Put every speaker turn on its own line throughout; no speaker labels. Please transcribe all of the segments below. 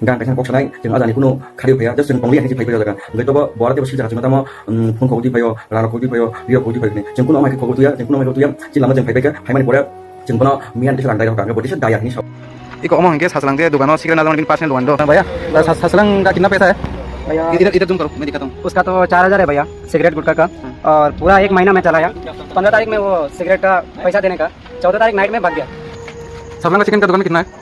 gang kaisang kok sanai jeung ajani kuno khari phaya just jeung pongli ani phai phaya jaga ngai to bora te sil jaga jeung tamo phone ko di phayo rara ko di phayo rio ko di phayo ni jeung kuno mai ko tu ya jeung kuno mai ko tu ya sil lama jeung phai phai phai mani pore jeung kuno mian te landai ka bodi se daya ni so
iko omong ke sasalang te दुकान cigarette ना दिन personal दुकान दो
भैया ससलंग का कितना पैसा है
भैया इधर इधर तुम करो मैं दिखाता हूँ
उसका तो 4000 है भैया सिगरेट गुटखा का और पूरा 1 महीना में चलाया 15 तारीख में वो सिगरेट का पैसा देने का 14 तारीख नाइट में भाग गया
साबलांग का चिकन का दुकान कितना है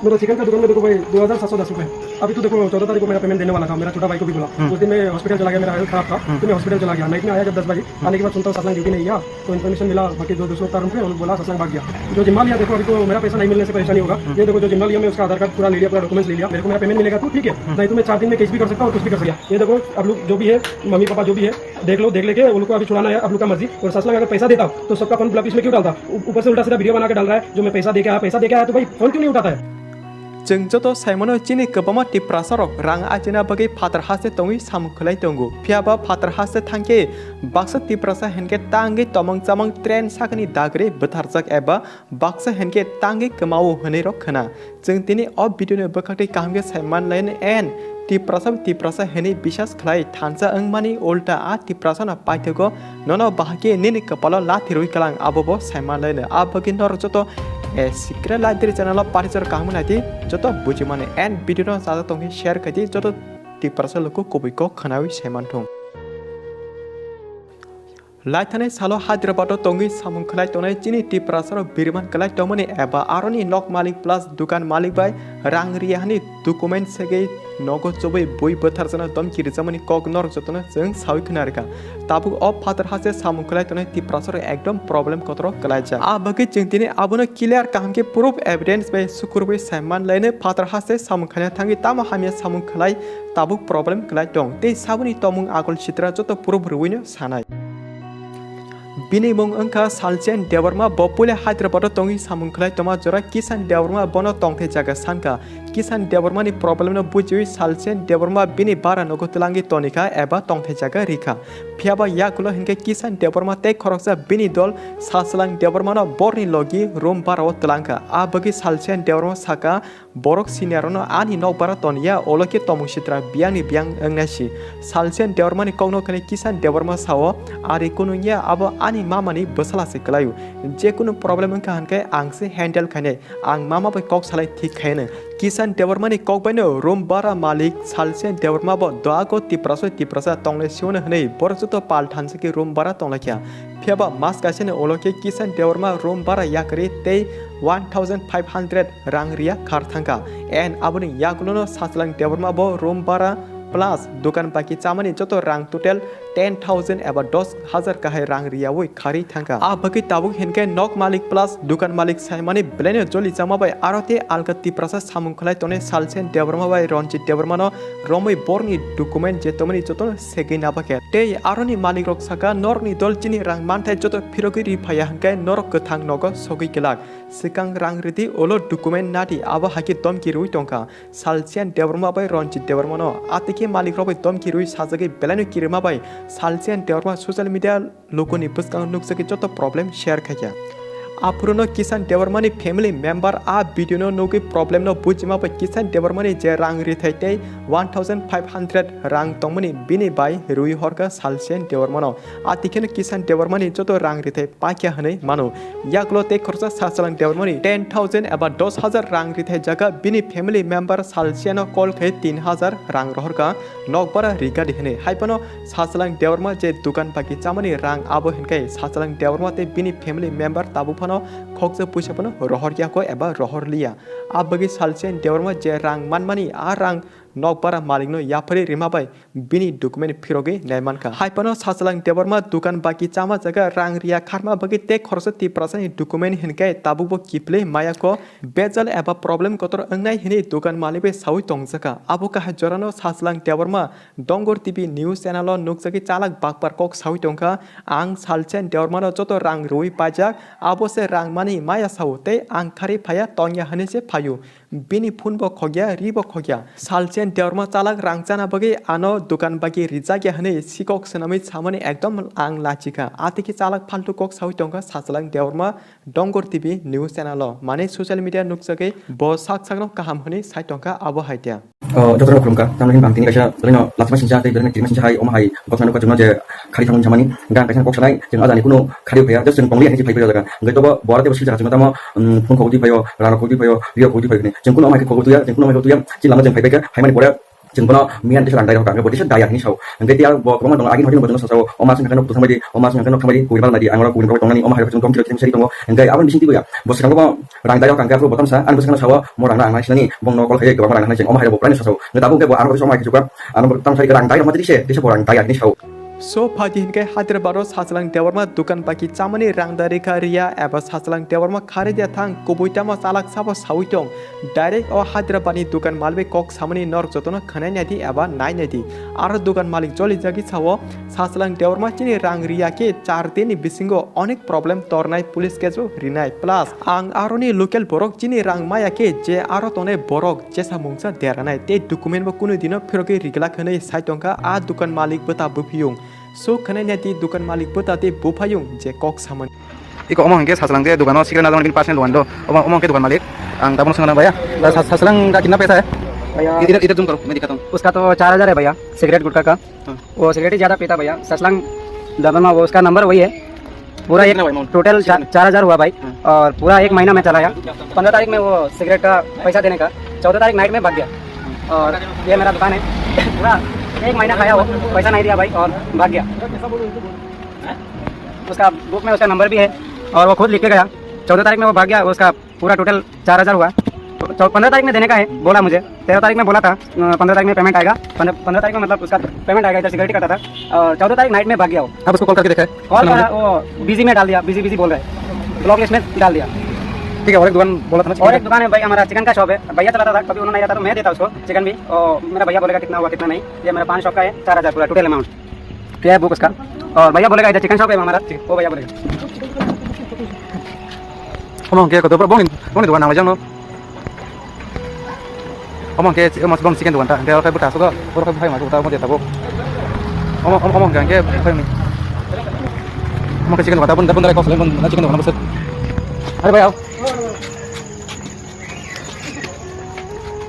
मेरा चिकन का दुकान में देखो भाई 2710 रुपए अभी तो देखो 14 तारीख को मेरा पेमेंट देने वाला था मेरा छोटा भाई को भी बोला उस दिन मैं हॉस्पिटल चला गया मेरा हेल्थ खराब था तो मैं हॉस्पिटल चला गया नाइट में आया जब 10 बजे आने के बाद सुनता हूँ ससलंग ड्यूटी नहीं गया तो इन्फॉर्मेशन मिला बाकी जो 200 रुपये और बोला ससलंग भाग गया जो जिम्मा लिया देखो अभी तो मेरा पैसा नहीं मिलने से परेशानी होगा ये देखो जो जिम्मा लिया मैं उसका आधार कार्ड पूरा ले लिया पूरा डॉक्यूमेंट्स ले लिया मेरे को मेरा पेमेंट मिलेगा तो ठीक है नहीं तो मैं 4 दिन में केस भी कर सकता हूँ और कुछ भी कर सकता ये देखो अब लोग जो भी है मम्मी पापा जो भी है देख लो देख लेके उन लोग को अभी छुड़ाना है अब लोग का मर्जी और ससलंग अगर पैसा देता तो सबका फोन ब्लॉक इसमें क्यों डालता ऊपर से उल्टा सीधा वीडियो बना के डाल रहा है जो मैं पैसा दे के आया तो भाई फोन क्यों नहीं उठाता है
जों जत साइमनो चिनी गोबां टिप्रासरक रां आजिना बगै फादर हासे तंगै सामुखलाय दंगु फियाबा फादर हासे थांके बाक्सा टिप्रासा हेनके तांगे तमंग चामंग ट्रेन साखनि दागरे बथारजाक एबा बाक्सा हेनके तांगे कमावो हनै रखना जों दिनै अब भिडियोनि बखाटे कामगे साइमान लाइन एन टिप्रासा हेनै बिसास खलाय थानसा अंगमानि उल्टा आ टिप्रासा ना पाइथगो ननो बाहाके निनि कपाल लाथिरुइ कलां आबो साइमान लाइन आ बगै नर जत सिक्रेट लाइब्रेरी चैनल पार्टिसर काम नाती जो बुझी माने एंड वीडियो ज्यादा तंगे शेयर कदी जो टिप्रासा लोको कोबी को खनावी सेमान थों लाइथाने सालो हैदराबाद तंगे सामुं खलाय तोनाय चिनी टिप्रासा बिरमान खलाय तमने एबा आरोनि नक मालिक प्लस दुकान मालिक बाय रां रियानि डकुमेंट सेगे नगो जबै बय बोथारजना दमकि रिजामनि कक नर जतन जों सावि खनारका ताबु अब फादर हासे सामुं खलाय तोनाय टिप्रासा एकदम प्रॉब्लम कतरो खलायजा आ बगे जों दिनै आबनो क्लियर कामके प्रूफ एविडेंस बे सुकुरबे सामान लायने फादर हासे सामुं खलाय थांगि तामा हामिया सामुं खलाय ताबु प्रॉब्लम खलाय दं ते साबुनि तमुं आगल चित्रा जत प्रूफ रुइनो सानाय बिनि मुंग अंका सालचेन देवरमा बपुले हैदराबाद तंगि सामुं खलाय तमा जरा किसान देवरमा बनो तंथे जागा सानका किसान देवरमा नि प्रॉब्लम न बुझि सालचेन देवरमा बिनि बारा नगो तलांगि तनिका एबा तंथे जागा रिखा फियाबा याकुलो हिनके किसान देवरमा ते खरकसा बिनि दल सासलांग देवरमा न बरनि लगी रूम बारा तलांका आ बगि सालचेन देवरमा साका borok siniarono ani nok bara tonia oloke tomung sitra biang ni biang engnasi salsen dewarmani kongno kane kisan dewarma sawo ari kununya abo ani mamani basala se kelayu je kunu problem ka hankai angse handle khane ang mama bai kok salai thik khaine kisan dewarmani kok baino room bara malik salsen dewarma bo doago tiprasa tongle sione hnei borjuto pal thanse ki room bara tonglakia फियाबा मास गासेने ओलोके किसान देवरमा रोम बारा याकरे ते 1500 रां रिया खार थांका N आबनि याकुलोनो सासलांग देवरमा बो रोम बारा plus दुकान बाकी चामनि जतो रां टोटल 10,000 एबा 10,000 काहे रां रिया वइ खारि थांका आ बगै ताबुक हेनके नक मालिक प्लस दुकान मालिक साइमानि ब्लेने जलि जामाबाय आरते आलकति प्रसा सामुं खलाय तने सालसेन देवरमा बाय रनजित देवरमानो रमै बरनि डकुमेन्ट जे तमनि जतो सेगै नाबाके ते आरनि मालिक रक साका नरनि दलचिनि रां मानथाय जतो फिरगै रिफाया हनके नरक गथां नग सगै केलाक सिकां रां रिदि ओलो डकुमेन्ट नादि आबा हाकि दमकि रुइ टंका सालसेन देवरमा बाय रनजित देवरमानो आतिके मालिक रबै दमकि रुइ साजगै बेलानि किरमा बाय सालसेन देवरमा सोशल मीडिया लोगोनि बसकां नुकसके जतो प्रॉब्लम शेयर खाया आपुरनो किसान देवरमानि फैमिली मेंबर आ वीडियो नो नोगे प्रॉब्लम नो बुजिमा बाय किसान देवरमानि जे रां रिथाइते 1500 रां तंमनि बिनि बाय रुइ हरका सालसेन देवरमानो आतिखेन किसान देवरमानि जतो रां रिथाइ पाक्या हनै मानो यागलो ते खरसा सासलां देवरमानि 10,000 एबा 10,000 रां रिथाइ जागा बिनि फैमिली मेंबर सालसेनो कॉल खे 3,000 रां रहरका नकबारा रिगा दिहने हाइपनो सासलां देवरमा जे दुकान बाकी चामनि रां आबो हेनकै सासलां देवरमा ते बिनि फैमिली मेंबर ताबु खोक्से पुछपनो रहर याको एबा रहर लिया आ बगि सालसेन देवरमा जे रां मानमानि आ रां नकबारा मालिकनो याफरे रिमाबाय बिनि डकुमेन्ट फिरगे नायमानका हाइपनो सासलां देवरमा दुकान बाकी चामा जगा रां रिया खारमा बगि ते खरसति प्रसानि डकुमेन्ट हिनकै ताबुबो किप्ले मायाको बेजल एबा प्रॉब्लम कतर अंगनाय हिनि दुकान मालिबे सावि तंगजका आबोका जरानो सासलां देवरमा डंगर टीवी न्यूज चैनल नुकजगि चालक बागपार कक सावि तंका आं सालसेन देवरमानो जतो रां रुइ पाजाक आबोसे रां मानि माया सावते आं खारि फाया तंया हनेसे फायु बिनि फुनबो खग्या रिबो खग्या सालसेन देवरमा चालक रांचाना बगे आनो दुकान बाकी रिजाग्या हने सिकक सनामै सामने एकदम आं लाचिका आतिकी चालक फाल्टु कक सावि तंका सासलां देवरमा डंगर टीवी न्यूज चैनल माने सोशल मीडिया नुकसके ब साक सागनो काहाम हने साइ तंका आबो हाइत्या
저들은 그런가? 다음에 힘 방팅이 가셔. 그러나 라스마 신자 때 그러나 기름 신자 하이 오마하이 거기서 놓고 저 카리 상문 자만이 그러니까 가장 꼭 사나이 지금 아자니 kuno 카리오 배야 저스는 봉리 행지 파이브다가 그게 또 뭐라 때고 실자 지금 아마 폰 거기 봐요. 라라 거기 봐요. 리어 거기 봐요. 지금 kuno 마이크 거기 두야. 지금 kuno 마이크 두야. 지금 라마 지금 파이브가 하이만이 보라 지금 보나 미안 대서 안다요. 그러니까 보디션 다야 니 샤오. 근데 띠야 뭐 그만 동 아긴 확인 뭐 저서 엄마 생각은 없고 상마디 엄마 생각은 없고 상마디 고이발 나디 안으로 고이발 동안이 엄마 하고 좀 동기로 지금 세리 동거 그러니까 아번 미신 띠고야. 뭐 생각 뭐 랑다요 강가 프로 보탐사 안 보세요 사와 뭐 랑나 안 하시니 봉노 걸 해게 그만 랑 하시니 엄마 하고 플랜 사서 근데 나보고 뭐 안으로 좀 많이 주고 안으로 땅 사이 랑다요 뭐 드리세 대서 뭐 랑다야 니 샤오.
So pagi ke Hyderabad sasalang dewarma dukan bagi camani rang dari karya eba sasalang dewarma kharida thang kobuitama salak sabo sawitong direct o Hyderabad ni dukan malbe kok samani nor jotona khanai nadi eba nai nadi ar dukan malik joli jagi sawo sasalang dewarma chini rang ria ke 4 din bisingo onek problem tornai police kejo rinai plus ang aroni local borok chini rang maya ke je aro tone borok jesa mungsa deranai te document ba kuno dino phiroke rigla khanai saitongka a dukan malik bata buphiung So khanai nati dukan malik bata te bupayung je kok saman
Iko omong hingke sasalang de dukano secret nazar bin pasien luando omong ke dukan malik ang tabon sengaja bayar sasalang का कितना पैसा है
भैया
इधर zoom करो मैं दिखाता हूँ
उसका तो 4000 है भैया सिगरेट गुटखा का वो सिगरेट ही ज़्यादा पीता भैया ससलंग डबल में वो उसका नंबर वही है पूरा एक टोटल 4000 हुआ भाई और पूरा 1 महीना में चलाया 15 तारीख में वो सिगरेट का पैसा देने का 14 तारीख नाइट में भाग गया और ये मेरा दुकान है पूरा 1 महीना खाया वो पैसा नहीं दिया भाई और भाग गया उसका बुक में उसका नंबर भी है और वो खुद लिख के गया 14 तारीख में वो भाग गया उसका पूरा टोटल 4000 हुआ 15 तारीख में देने का है बोला मुझे 13 तारीख में बोला था 15 तारीख में पेमेंट आएगा 15 तारीख में मतलब उसका पेमेंट आएगा इधर सिक्योरिटी करता था और 14 तारीख नाइट में भाग गया वो
आप उसको कॉल करके देखा है
कॉल करा वो बिजी में डाल दिया बिजी बोल रहे ब्लॉक लिस्ट में डाल दिया
ठीक है और एक दुकान बोला था ना
और एक दुकान है भाई हमारा चिकन का शॉप है भैया चलाता था कभी उन्होंने नहीं रहता तो मैं देता उसको चिकन भी और मेरा भैया बोलेगा कितना हुआ कितना नहीं ये मेरा 5 शॉप का है 4000 पूरा टोटल अमाउंट क्या है बुक उसका और भैया बोलेगा इधर चिकन शॉप है हमारा वो भैया बोलेगा
omong ke ko to bong dukan nama jang no omong ke bong chicken dukan ta ke kai buta so ko or kai ma ko ta mo de ta bo omong ke kai mi omong ke chicken dukan ta bun dai ko selen bun chicken dukan bus अरे भाई आओ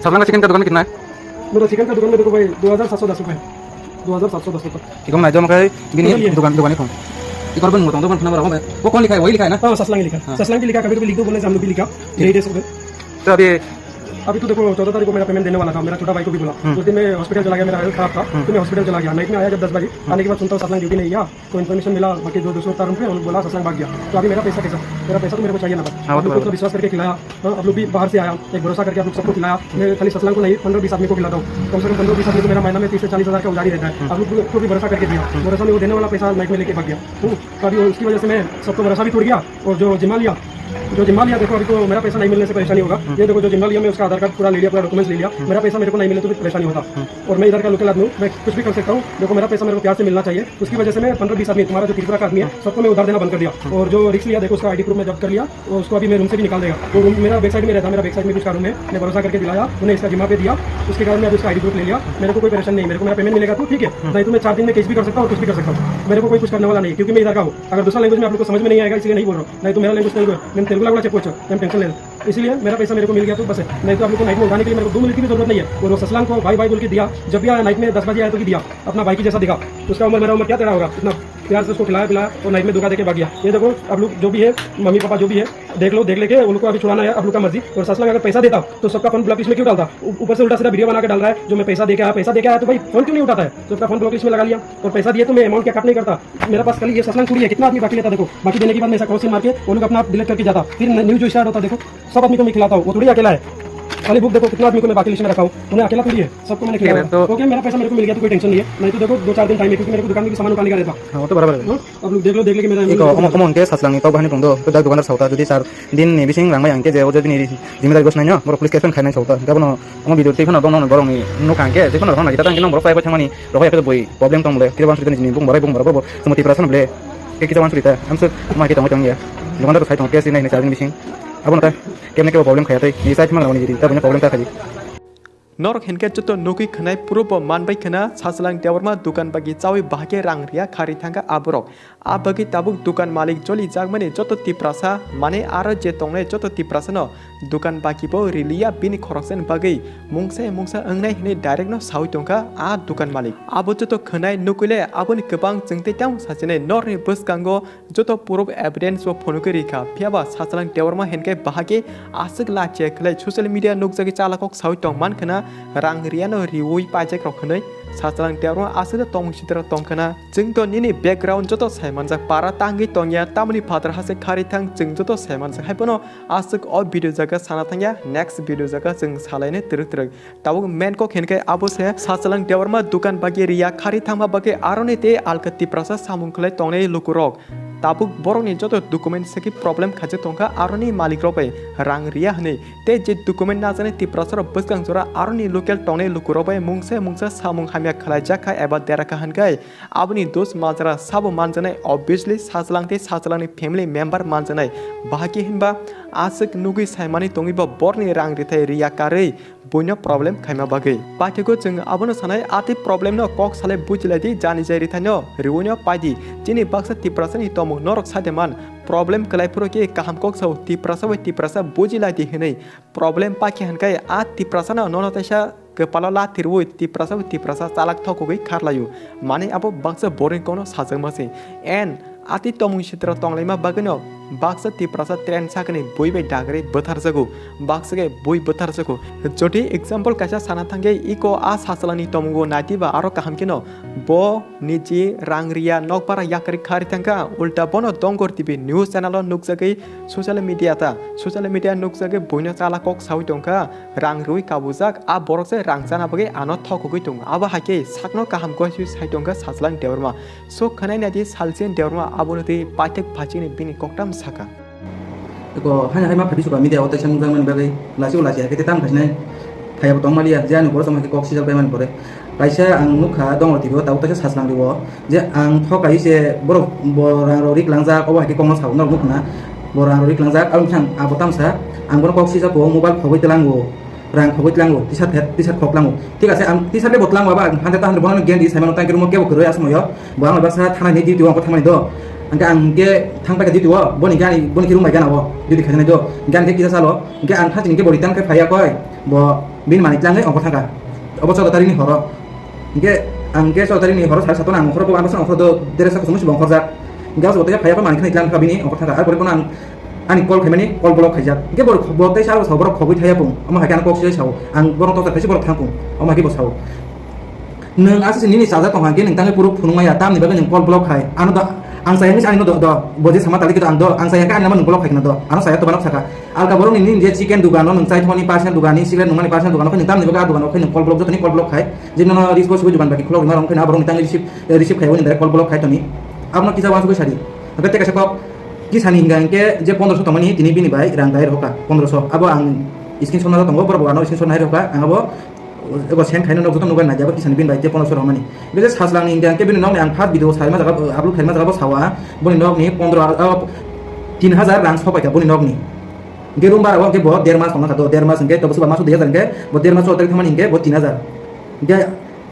सामने chicken का दुकान कितना है
मेरा chicken का दुकान में देखो भाई 2710 रुपये 2710 रुपये
इको मैं जो मैं बिनी दुकान को इको बन मोटा दुकान नंबर है वो कौन लिखा है वही लिखा है ना
हाँ ससलांग लिखा है ससलांग भी लिखा कभी लिख दो बोलने से हम लोग भी लिखा यही दे सकते
तो अभी
अभी तो देखो 14 तारीख को मेरा पेमेंट देने वाला था मेरा छोटा भाई को भी बोला उस दिन मैं हॉस्पिटल चला गया मेरा हेल्थ खराब था तो मैं हॉस्पिटल चला गया नाइट में आया जब 10 बजे आने के बाद सुनता हूँ ससलांग ड्यूटी नहीं गया तो इन्फॉर्मेशन मिला बाकी जो दूसरे तार पे बोला ससलांग भाग गया तो अभी मेरा पैसा कैसा मेरा पैसा तो मेरे को चाहिए ना था आप लोग को विश्वास करके खिलाया आप लोग भी बाहर से आया एक भरोसा करके आप लोग सबको खिलाया मैं खाली ससलांग को नहीं 15-20 आदमी को खिलाता हूँ कम से कम 15-20 आदमी को मेरा महीना में 30 से 40 हज़ार का उजारी रहता है आप लोग को भी भरोसा करके दिया भरोसा में वो देने वाला पैसा नाइट में लेके भाग गया तो अभी उसकी वजह से मैं सबको भरोसा भी टूट गया और जो जिम्मा लिया देखो अभी तो मेरा पैसा नहीं मिलने से परेशानी होगा ये देखो जो जिम्मा लिया मैं उसका आधार कार्ड पूरा ले लिया पूरा डॉक्यूमेंट्स ले लिया मेरा पैसा मेरे को नहीं मिले तो भी परेशानी होता और मैं इधर का लोकल आदमी हूँ मैं कुछ भी कर सकता हूँ देखो मेरा पैसा मेरे को प्यार से मिलना चाहिए उसकी वजह से मैं 15-20 आदमी तुम्हारा जो त्रिपुरा का आदमी है सबको मैं उधार देना बंद कर दिया और जो रिस्क लिया देखो उसका आईडी प्रूफ में जब्त कर लिया और उसको अभी मैं रूम से भी निकाल देगा वो रूम मेरा बैक साइड में रहता मेरा बैक साइड में उसका रूम है मैं भरोसा करके दिलाया उन्हें इसका जिम्मा पे दिया उसके कारण मैं अभी उसका आईडी प्रूफ ले लिया मेरे को कोई परेशानी नहीं मेरे को मेरा पेमेंट मिलेगा तो ठीक है नहीं तो मैं 4 दिन में केस भी कर सकता हूँ कुछ भी कर सकता हूँ मेरे को कोई कुछ करने वाला नहीं क्योंकि मैं इधर का हूँ अगर दूसरा लैंग्वेज में आप लोग को समझ में नहीं आएगा इसलिए नहीं बोल रहा हूँ नहीं तो मेरा लैंग्वेज तेलुगु मैं तेलुगु लगा चेक मैं टेंशन ले इसलिए मेरा पैसा मेरे को मिल गया तो बस है नहीं तो आप लोग को नाइट में उठाने के लिए मेरे को 2 मिनट की भी जरूरत नहीं है और वो ससलांग को भाई बोल के दिया जब भी आया नाइट में 10 बजे आया तो भी दिया अपना भाई की जैसा दिखा उसका उम्र मेरा उम्र क्या तेरा होगा इतना प्यार से उसको खिलाया पिलाया और नाइट में धोखा देके भाग गया ये देखो आप लोग जो भी है मम्मी पापा जो भी है देख लेके उनको अभी छुड़ाना है आप लोग का मर्जी और ससलांग अगर पैसा देता तो सबका फोन ब्लॉक लिस्ट में क्यों डालता ऊपर से उल्टा सीधा वीडियो बना के डाल रहा है जो मैं पैसा देके आया तो भाई फोन क्यों नहीं उठाता है तो उसका फोन ब्लॉक लिस्ट में लगा लिया और पैसा दिए तो मैं अमाउंट क्या कट नहीं करता मेरे पास कल ये ससलांग छुड़ी है कितना आदमी बाकी लेता देखो बाकी देने के बाद मैं ऐसा कॉल मार के वो लोग अपना डिलीट करके जाता फिर न्यूज जो स्टार्ट होता देखो सब आदमी को मैं खिलाता हूँ वो थोड़ी अकेला है खाली बुक देखो कितना आदमी को मैं बाकी लिस्ट में रखा हूँ उन्हें अकेला थोड़ी है सबको मैंने खिलाया तो ओके मेरा पैसा मेरे को मिल गया तो कोई टेंशन नहीं है नहीं तो देखो 2-4 दिन टाइम है क्योंकि मेरे को दुकान में भी सामान उठाने का रहता
वो तो बराबर है
अब लोग देख लो कि मेरा
eco omong ke sasalang ni tau bahani pungdo to dak dukanar sauta jodi 4 din ni bising rangmai angke je ojodi ni जिम्मेदारी गस नाइनो बर पुलिस केस खाइ नाइ sauta गाबनो अमो भिडियो टेखन दं नन बरंग नि नो कांके जेखन रखन नागिता तांके नम्बर 5 थांमानि रखय के बोय प्रॉब्लेम तंगले किरबान सुरिता नि बुंग बराबर समति प्रासन ब्ले के किजावान सुरिता हमसे मा के तंग या दुकानदार साइट केस नि नाइ 4 दिन बिसिं अब नता केमने के प्रॉब्लेम खायातै नि साइट मा लावनि जिरि ता बने प्रॉब्लेम ता खाजि
Norok henke joto nuki khanai purubo manbai khana saslang dewarma dukan bagi chawi bahage rang ria khari thanga aborok abagi tabuk dukan malik joli jagmani joto tiprasa mane aro je tongnai joto tiprasa no dukan bagi bo rilia bini khoroksen bagi mungsa angnai hne direct no sawi tongka a dukan malik abo joto khanai nukule aboni kebang jengte tang sachene norni buskango joto purubo evidence bo phonukeri kha phiaba saslang dewarma henke bahage asik la check lai social media nukjagi chalakok sawi tong man khana rang riano riwui pajak rok khanai saslang dewarma asida tong sidra tong khana jengto nini background joto saimanjak para tangi tongya tamni phatar hase khari thang jeng joto saimanjak haipono asik o video jaga sana thangya next video jaga jeng salaine truk tabuk main ko khenke abo se saslang dewarma dukan bagi ria khari thangma bagi arone te alkati prasa samung khlai tongnai lukurok tabuk borok ni joto document seki problem khaje tongka aroni malik ropai rang ria hne te je document na jane ti prasar buskang jora aroni local tongnai lukuropai mungsa samung hamya khalajak kha eba dera kha hankai abni dos majra sabo manjanai obviously saslangte saslangni family member manjanai bahaki hinba asik nugi saimani tongiba borni rang rithai ria karei boino problem khaima bagai patheko jeng abono sanai ati problem no kok sale bujiladi jani jai rithano riwonyo paidi jini baksa tiprasani tomu norok sademan problem kalai puro ke kaham kok sau tiprasa bujiladi hinai problem paki hankai a tiprasa na nono taisa kepala la tirwoi tiprasa salak thokoi kharlayu mane abo baksa boring kono sajangmasi en ati tomung sitra tonglaima bagano baksa tiprasa tren sakani boibe dagre botharjago baksage boi botharjago joti example kaisa sana thange iko a sasalani tomungo natiba aro kaham kino bo niji rangria nokpara yakari khari thangka ulta bono dongor tv news channel nukjagai social media nukjagai boino chala kok sawi tongka rangrui kabujak a borokse rangchana bage ano thokogoi tong aba hake sakno kaham ko sai tongka saslang dewarma so khanai nadi salchen dewarma abonoti patek phachini bini koktam saka
ko hanya hai ma phadi suka media otai sang man bagai lasi ke tam khasnai thaya tong malia jani bor sama ke kok sijal payman pore kaisa ang nukha dong tibo tau ta saslang dibo je ang thokai se borang rorik langja ko ha ke kong saw nok nukna borang rorik langja ang sang abotam sa ang bor kok sija ko mobile khoboi telango rang khoboi telango t-shirt khoklango ঠিক আছে am t-shirt le botlang baba hande ta hande bonan gen di saimano tang kerumo kebo khoro asmoyo bo ang basa thana ni di diwa ko thamani do angka angke thangpa di diwa boni gani boni kirum mai gana bo di khajana do gan ke kisa salo angke ang thajin ke boritan ke phaya koi bo bin mani tlangai ongko thanga obo so tari ni horo angke so tari ni horo sar satona ang horo bo am so do deresa ko sumusi bongkor jak gaus bote phaya ko mani khani tlang kabini ongko thanga ar pore kono ani kol khamani kol blok khajak ke bor bote sar so bor khoboi thaya pung ama ha kana kok sei saw ang borong to ta thesi bor thangpung ama ke bo saw nang asis ni saja tong hangke nang tangai puru phunungaya tam ni baga nang kol blok khai ano da ang sayang ni ano do boje sama tali kita ando ang sayang ka ani naman blok khai na do ano saya to banok saka alka borong ni je chicken dugan no nang sai 20% dugan ni silen nungani percent dugan ko ni tam ni baga dugan ko ni kol blok jo ni kol blok khai jinno rispo subu dugan baki khlok marong khina borong tangai receive khai woni kol blok khai to ni amna kisa wansu ko sari aga te ka ki sani hingangke je 1500 tomani tini bini bai rang dai roka 1500 abo ang screenshot na tongo bor bogano screenshot na roka ang abo ego sen khaino nok joto nugan na jaba ki sani bin bai je 1500 romani bele saslang hingangke bin nok ang phat video saima jaga upload khaima jaga sawa boni nok ni 3000 rang sopai ka boni nok ni gerum bar awak ke bo 1.5 mas kona ka do 1.5 mas nge to busu masu 2000 nge bo 1.5 mas otak thamani nge bo 3000 nge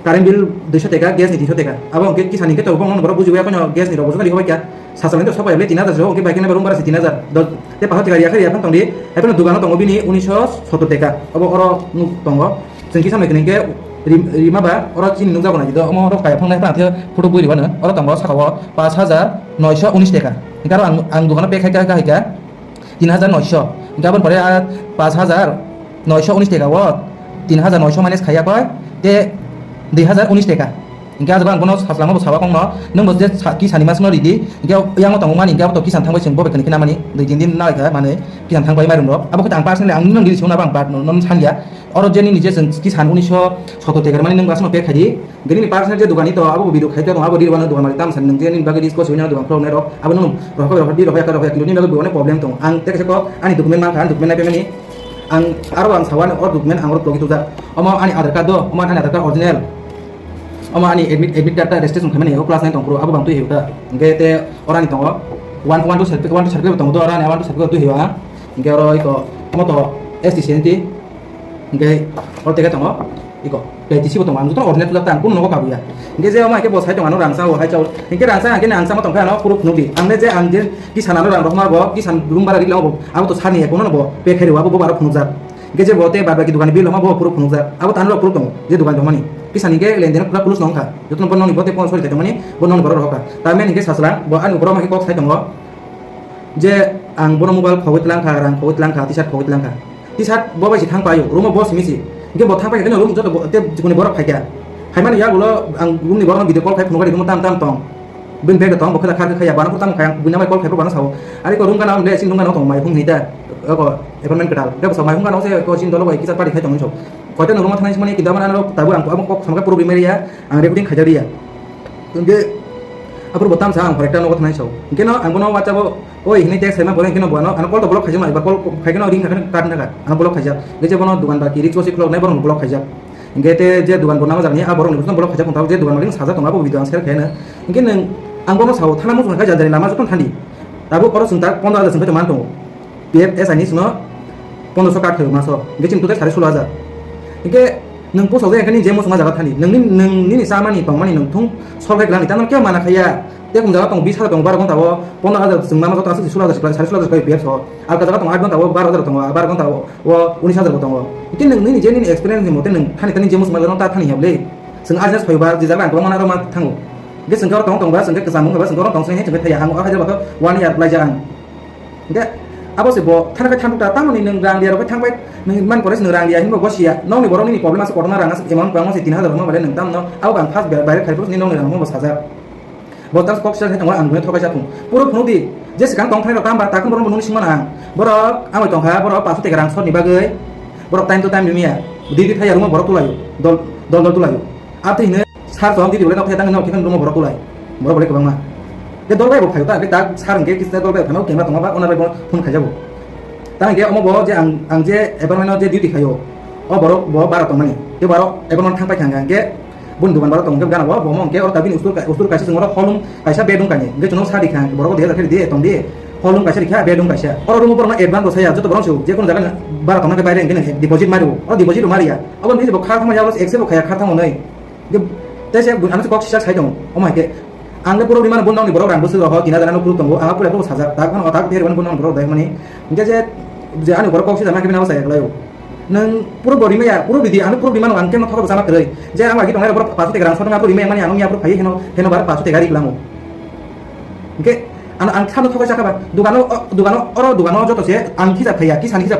current bill 200 টাকা gas নি 300 টাকা আবার ওকে কি সানি কে তো বংন বড় বুঝিবা কোন gas নি রবজনা লিখবা কি সাসালেন তো সবাই বলে 3000 জো ওকে বাইকেনা বরং বারা 3000 তে পাহাড় টাকা ইয়াখারি এখন তংদি এখন দোকান তংগো বিনি 1970 টাকা অব অর নু তংগো जों কি সামনে কেনে রিমাবা অর চিনি নুক যাবো না কিন্তু অম অর কাই ফংনাই পাথে ফটো বই দিবানো অর তংগো সাকাও 5919 টাকা কারণ আং দোকানে পে খাইকা খাইকা 3900 গাবন পরে 5919 টাকা ও 3900 মাইনাস খাইয়া কয় তে 2019 টাকা ইনকা জবান কোন সাসলামো সাবা কং নং বজে কি সানি মাস নরি দি ইনকা ইয়াং তং মানি ইনকা তো কিसान थांबाय जों बबे कनि मानि दुइ दिन नायखा माने किसान थांबाय मारुम रो आबो खतां पार्सनली आं नों दिसोना बां बात नन सानिया अर जेनि निजे जों किसान 1970 टाका माने नों बासनो पे खादि गनि पार्सनल जे दुगानि तो आबो भिडियो खाइतो दं आबो दिवानो दुगान माने ताम सान नों जेनि बागे डिस्कस होइना दुगान फ्लो नेरो आबो नों रखो रखो रखो किलो नि बागे बोने प्रॉब्लम दं आं तेकसेको आनि डकुमेन्ट मा खान डकुमेन्ट नाय पेमेनि आं आरो आं सावान अर डकुमेन्ट आं रख लगितो जा अमा आनि आधार कार्ड दो अमा आनि आधार कार्ड ओरिजिनल अमा आनि एडमिट कार्ड रेजिस्ट्रेशन खामनि हो क्लास 9 तंग्रो आबो बां तु हेउता इंगे ते अरानि तंगो 1 to सर्टिफिकेट तंगो अरानि 1 to सर्टिफिकेट तु हेवा इंगे अरो इको अमा तो एसटी सेंटी Oke, kalau tiga tong iko kayak tisi potong anu tuh ordinate tuh tangkun nopo kabuya nge je oma ke bos hai tong anu rangsa wo hai chau nge rangsa nge rangsa ma tong ka no puru nubi angne je anje kisan anu rang rohmar bo kisan dum bara rik lawo abu to sani ekono no bo pe khari wa bo bara phunujak nge je bote bar ki dukan bil ma bo puru phunujak abu tanro puru tong je dukan domani kisan nge lenden pura pulus nong ka jotun pon nong bote pon sori te mani bo nong baro roka ta men nge saslang bo anu boro ma ki kok sai tong je ang bono mobile khawit lang ka rang khawit lang ka tisat bo ba si thang payo rumo bo simisi nge bo thang payo no rum joto te jikuni boro phaika haimani ya gulo ang rumni boro video call phai phunogari dum tam tong bin bega tong bo khala khar khaya bana putam khaya bunya mai call phai bana sawo ari ko rum kana le sin rum kana tong mai phung hita ko ekonmen ketal de bo samai phung kana se ko sin dolo bai kisat pari khai tong so ko te no rum thanai simani kidama na tabu ang ko samaka puru bimeria ang recording khajaria nge apur botam sa ang korekta no thanai so nge no ang bono wacha bo oi hini tek sema boleh kino bono an kol to blok khajama ibar kol khaikino ring khakan kat naga an blok khajak geje bono dukan ba kiri chosi klok nai bono blok khajak ngete je dukan bono ma jangni a bono ni blok khajak kontau je dukan ring saja tong abo video ansel khena nge neng ang bono sawo thana mu khajak jari lama joton thani tabu poro sunta 15000 sengpe man tong pfs ani suno 1500 kat kheu maso nge chin tutai 16000 nge neng po sawo ekani je mo suma jaga thani neng ni samani tongmani neng thung solkai klan itan kya mana khaya te kum jaga tong 20000 tong 12000 tawo 15000 sengma ma joto asu 16000 16000 kai pf so al ka jaga tong 8 tawo 12000 tong 12000 tawo wo 19000 tong itin neng ni je ni experience ni mote neng thani tani je mo suma jaga ta thani hable seng ajas phaiba je jaga tong mana ro ma thango ge seng ka tong ba seng ke samung ba seng ka tong seng he thaya ang a khaja ba ko 1 year lai jang ge abo se bo thana ka thamu ta tamoni neng rang dia ro ka thangbai neng man kore seng rang dia hin bo sia nong ni borong ni problem as korona rang as emang bang se 3000 ma bale neng tam no au bang fast bare khai ni nong ni rang mo saja botas kok sel tangwa ang gune thokai jatung puro phunudi je sikang tong thai ro tamba ta kum borong bunung singman ang borok amoi tong ha borok pasu te garang sot ni bagai borok time to time nimia di thai rum borok tulayo dol tulayo ati ne sar som di bole tok thai tang no kikan rum borok tulai borok bole kabang ma de dol bai bo phayo ta ke ta sarang ke kisna dol bai phano kemra tong ba ona bai phun khai jabo tang ke omo bo je ang je ebanmano je duty khayo o borok bo bara tong mani ke borok ebanmano thang pai thang ke bun duban barat tong gana wa bomong ke or tabin ustur kaisa sengora holum kaisa bedung kanye ge jono sadi khan borok de lakhe de tong de holum kaisa likha bedung kaisa or rumu porna advance saya joto borong su je kono jaga barat tong ke bayre ngene deposit maru or deposit maria abon ni bo khar thama jawlos excel khaya khar thama nei ge tese bun anu kok sisa sai dong o mai ke angge puro biman bun dong ni borok rang busu ho kina dana puro tong a pura puro saja ta kan otak ter bun dong borok dai mani ge je anu borok kok sisa ma ke bina saya layo neng puro body me ya puro bidi anu puro biman angke ma thok sama kerei je ang lagi tongai pasu te garang sotong puro bime mani anu ya puro phai heno bar pasu te gari lamo oke anu ang thano thok jaka ba dugano joto se ang khija phaya kisan hijab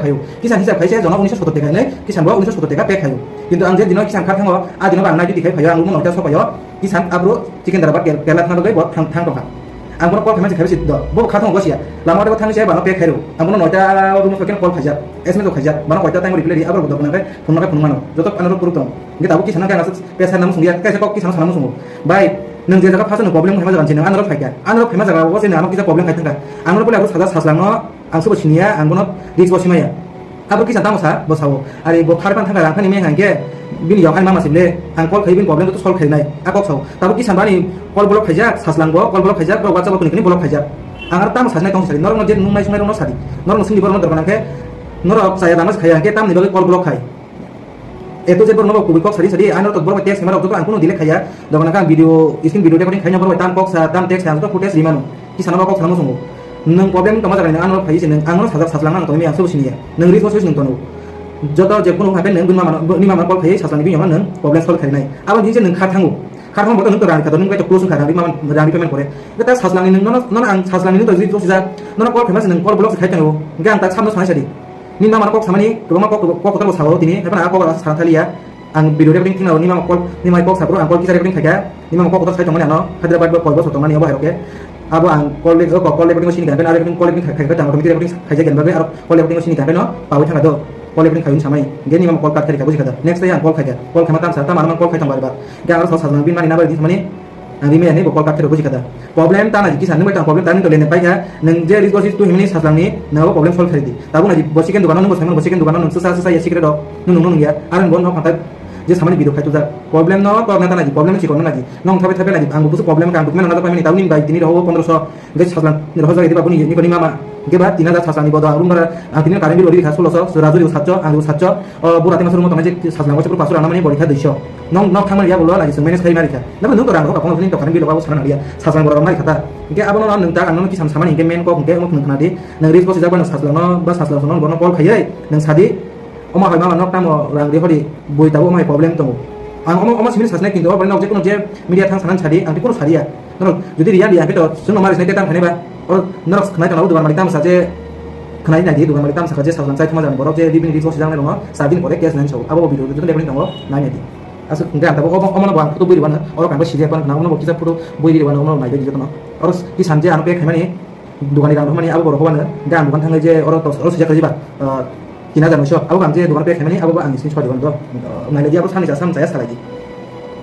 phai se jono 1970 টাকা nei kisan bo 1970 টাকা pe khayo kintu ang je dino kisan khar thango a dino bang nai di khai phaya ang lumo nota sopayo kisan abro chicken darabat kerala thano gai bo thang tong ang bono call family khabi do bo kha thong gosia lama de thang se bano pe khairo ang bono noita rumo soken call khaja esme do khaja bano koita time reply abro do bana kai phun mano joto anoro puru tong nge tabu kisan ka nas pesa nam sungya kaisa kok kisan sanam sungu bai neng je jaga phasa no problem hema jaga chin anoro phaika anoro phema jaga wo se na kisa problem khai thanga anoro pole abro saja saslang no ang subo chinia ang bono ris bosimaya abro kisan tamosa bo sawo ari bo kharpan thanga rang khani me hangke bini yang mama sible ang call khai bin problem to solve khai nai akok saw tabu kisan bani call blok khaja saslang bo call blok khaja bo whatsapp ko ni blok khaja angar tam sasnai tong sari normal je numai sungai no sari normal sing di borno dorban ke norok saya damas khaya ke tam ni bagi call blok khai eto je borno ko kok sari anor to borno text kamera to ang kuno dile khaya dorban ka video screen video recording khanya borno tam kok sa tam text ang to footage rimano kisan ba kok sanamo sungo nang problem tama jaga anor phai sin anor saslang ang to mi aso sinia nang ri ko sin to no joto je kuno hapen nang ni mama call phai saslang bi yang nang problem solve khai nai aba din je nang kha thangu karena betul itu rani kadang kita close karena rani payment kore kita saslang ini nona ang saslang ini tuh jadi terus saja nona call famous neng call blok sekali tuh enggak antar sama sama jadi ni nama kok sama ni rumah kok kita sawo ini apa nak kok sarang tali ya ang video recording tinggal ni mama call ni mai kok sabro ang call kita recording kaja ni mama kok kita sekali teman ya no Hyderabad call bos teman ni apa oke abo ang call recording mesin kan ada recording call recording kaja tang recording kaja kan bagai call recording mesin kan no pawu thang ado call recording kayun samai geni mama call kat kari kabuji kada next day ang call kaja call kamatam sa tamar call kayang barbar ga aros saslang bin mani nabar di samani ang bime ni call kat kari kabuji kada problem ta na kisan ni tang problem ta ni to lene pai ha nang je ris gosis tu himni saslang ni na problem solve kari di tabu na bosiken dukanon bosiken dukanon susa ya secret do nung ya aran bon no kata যে সামানি বিদো খাইতো যা problem ন problem তা নাজি problem চিকন নাজি নং থাবে থাবে নাজি আং বুসু problem Kang document না পাইনি তাউনি বাই তিনি রহ 1500 গে সাসলান রহ জায়গা দিবা বনি নিকনি মামা গে বা 3000 সাসলানি বদ আরুম বারা তিনি কারেন্ট বিল ওরি খা 1600 রাজুরি 700 আং 700 বুরাতে মাসুর মত যে সাসলান বছর 500 রানা মানি বরিখা 200 নং নং খামার ইয়া বলো লাগি মেনেজ খাই মারিখা না নু তো রাং রহ আপন তো কারেন্ট বিল বাবু সানা নালিয়া সাসলান বড় মারি খাতা গে আবনো নং তা আং কি সামানি গে মেন কে মত নখনা দি নং রিস বসে যাবানো সাসলান বা সাসলান নং বন কল খাইयै নং সাদি অমা হয় মামা নক তাম রাং রি হরি বই তাবো মাই প্রবলেম তো आं अमा सिमिल सासनाय किन्तु बरन जे कोनो जे मीडिया थां सानान सादि आं कोनो सारिया नरक जुदि रिया लिया केतो सुनो मारिस ने तेताम खानेबा और नरक खनाय तनाव दुबार मालिक ताम साजे खनाय नायदि दुबार मालिक ताम साजे सासलान साइ थमा जान बरक जे दिबिनि रिसोर्स जांनाय दङ सादिन परे केस नाइन सौ आबो भिडियो जुदि लेबनि दङ नायनायदि आसो खुंगा आं ताबो अमन बां फटो बोइरिबानो और कांबो सिजे पान नावनो बकिजा फटो बोइरिबानो अमन नायदि जतन और कि सानजे आं पे खायमानि दुगानि रां मानि आबो बरखबानो दा आं दुगान थाङै जे और सिजा खजिबा 3000 आबो आं जे दुगान पे खायमानि आबो आं सिनि सवादि बन्द नायनायदि आबो सानि जा साम जाया सालायदि